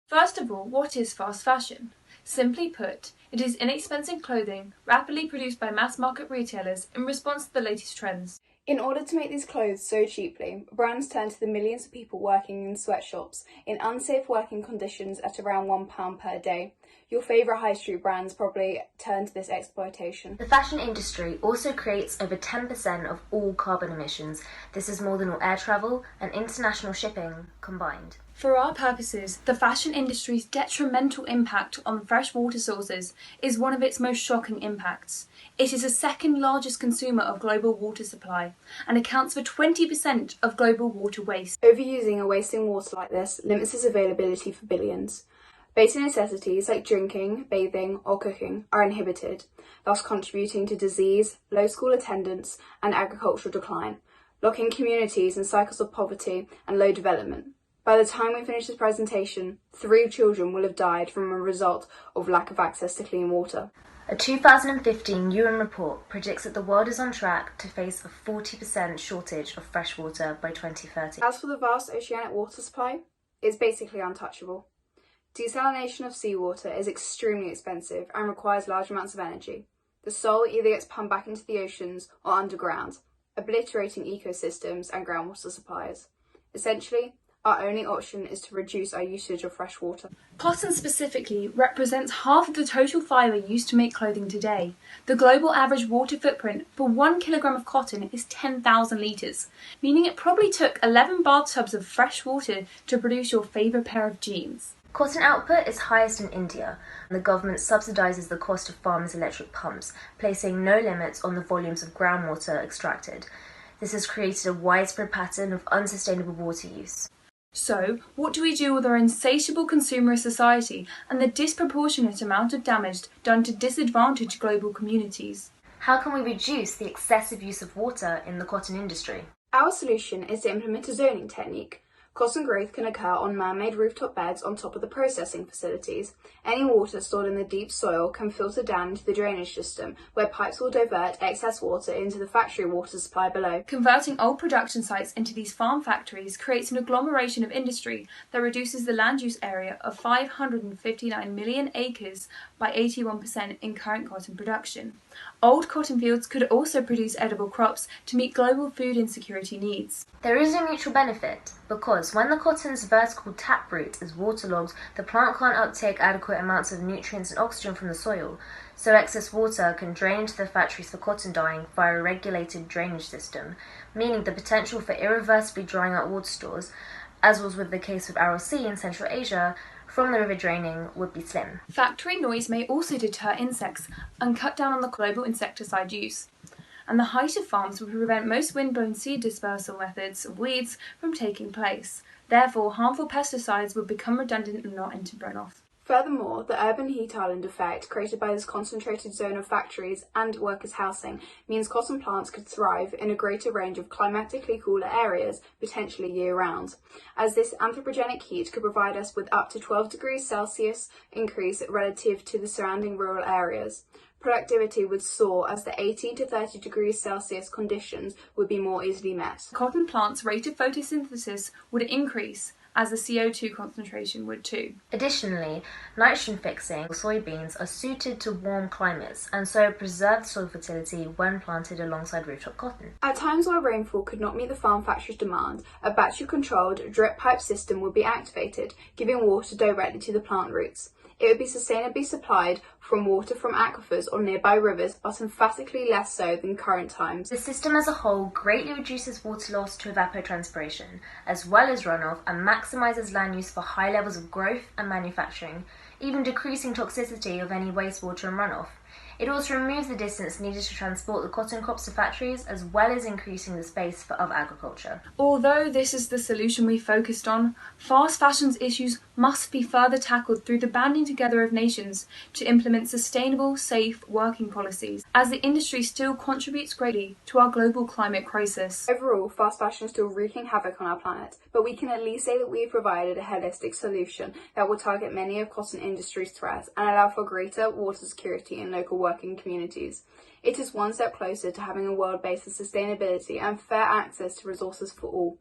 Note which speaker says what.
Speaker 1: First of all, what is fast fashion? Simply put, it is inexpensive clothing rapidly produced by mass-market retailers in response to the latest trends.
Speaker 2: In order to make these clothes so cheaply, brands turn to the millions of people working in sweatshops in unsafe working conditions at around £1 per day. Your favourite high street brands probably turn to this exploitation.
Speaker 3: The fashion industry also creates over 10% of all carbon emissions. This is more than all air travel and international shipping combined.
Speaker 1: For our purposes, the fashion industry's detrimental impact on freshwater sources is one of its most shocking impacts. It is the second largest consumer of global water supply and accounts for 20% of global water waste.
Speaker 2: Overusing or wasting water like this limits its availability for billions. Basic necessities like drinking, bathing or cooking are inhibited, thus contributing to disease, low school attendance and agricultural decline, locking communities in cycles of poverty and low development. By the time we finish this presentation, 3 children will have died from a result of lack of access to clean water.
Speaker 3: A 2015 UN report predicts that the world is on track to face a 40% shortage of fresh water by 2030.
Speaker 2: As for the vast oceanic water supply, it's basically untouchable. Desalination of seawater is extremely expensive and requires large amounts of energy. The soil either gets pumped back into the oceans or underground, obliterating ecosystems and groundwater supplies. Essentially, our only option is to reduce our usage of fresh water.
Speaker 1: Cotton specifically represents half of the total fibre used to make clothing today. The global average water footprint for 1 kilogram of cotton is 10,000 litres, meaning it probably took 11 bathtubs of fresh water to produce your favourite pair of jeans.
Speaker 3: Cotton output is highest in India, and the government subsidises the cost of farmers' electric pumps, placing no limits on the volumes of groundwater extracted. This has created a widespread pattern of unsustainable water use.
Speaker 1: So, what do we do with our insatiable consumerist society and the disproportionate amount of damage done to disadvantaged global communities?
Speaker 3: How can we reduce the excessive use of water in the cotton industry?
Speaker 2: Our solution is to implement a zoning technique. Cotton growth can occur on man-made rooftop beds on top of the processing facilities. Any water stored in the deep soil can filter down into the drainage system, where pipes will divert excess water into the factory water supply below.
Speaker 1: Converting old production sites into these farm factories creates an agglomeration of industry that reduces the land use area of 559 million acres by 81% in current cotton production. Old cotton fields could also produce edible crops to meet global food insecurity needs.
Speaker 3: There is a mutual benefit, because when the cotton's vertical taproot is waterlogged, the plant can't uptake adequate amounts of nutrients and oxygen from the soil, so excess water can drain into the factories for cotton dyeing via a regulated drainage system, meaning the potential for irreversibly drying out water stores, as was with the case of Aral Sea in Central Asia, from the river draining would be slim.
Speaker 1: Factory noise may also deter insects and cut down on the global insecticide use. And the height of farms would prevent most windblown seed dispersal methods of weeds from taking place. Therefore, harmful pesticides would become redundant and not enter runoff.
Speaker 2: Furthermore, the urban heat island effect created by this concentrated zone of factories and workers' housing means cotton plants could thrive in a greater range of climatically cooler areas, potentially year-round, as this anthropogenic heat could provide us with up to 12 degrees Celsius increase relative to the surrounding rural areas. Productivity would soar as the 18 to 30 degrees Celsius conditions would be more easily met.
Speaker 1: Cotton plants' rate of photosynthesis would increase, as the CO2 concentration would too.
Speaker 3: Additionally, nitrogen-fixing soybeans are suited to warm climates and so preserve soil fertility when planted alongside rooftop cotton.
Speaker 2: At times where rainfall could not meet the farm factory's demand, a battery-controlled drip pipe system would be activated, giving water directly to the plant roots. It would be sustainably supplied from water from aquifers or nearby rivers, but emphatically less so than current times.
Speaker 3: The system as a whole greatly reduces water loss to evapotranspiration, as well as runoff, and maximises land use for high levels of growth and manufacturing, even decreasing toxicity of any wastewater and runoff. It also removes the distance needed to transport the cotton crops to factories, as well as increasing the space for other agriculture.
Speaker 1: Although this is the solution we focused on, fast fashion's issues must be further tackled through the banding together of nations to implement sustainable, safe working policies, as the industry still contributes greatly to our global climate crisis.
Speaker 2: Overall, fast fashion is still wreaking havoc on our planet, but we can at least say that we have provided a holistic solution that will target many of cotton industry's threats and allow for greater water security in local working communities. It is one step closer to having a world based on sustainability and fair access to resources for all.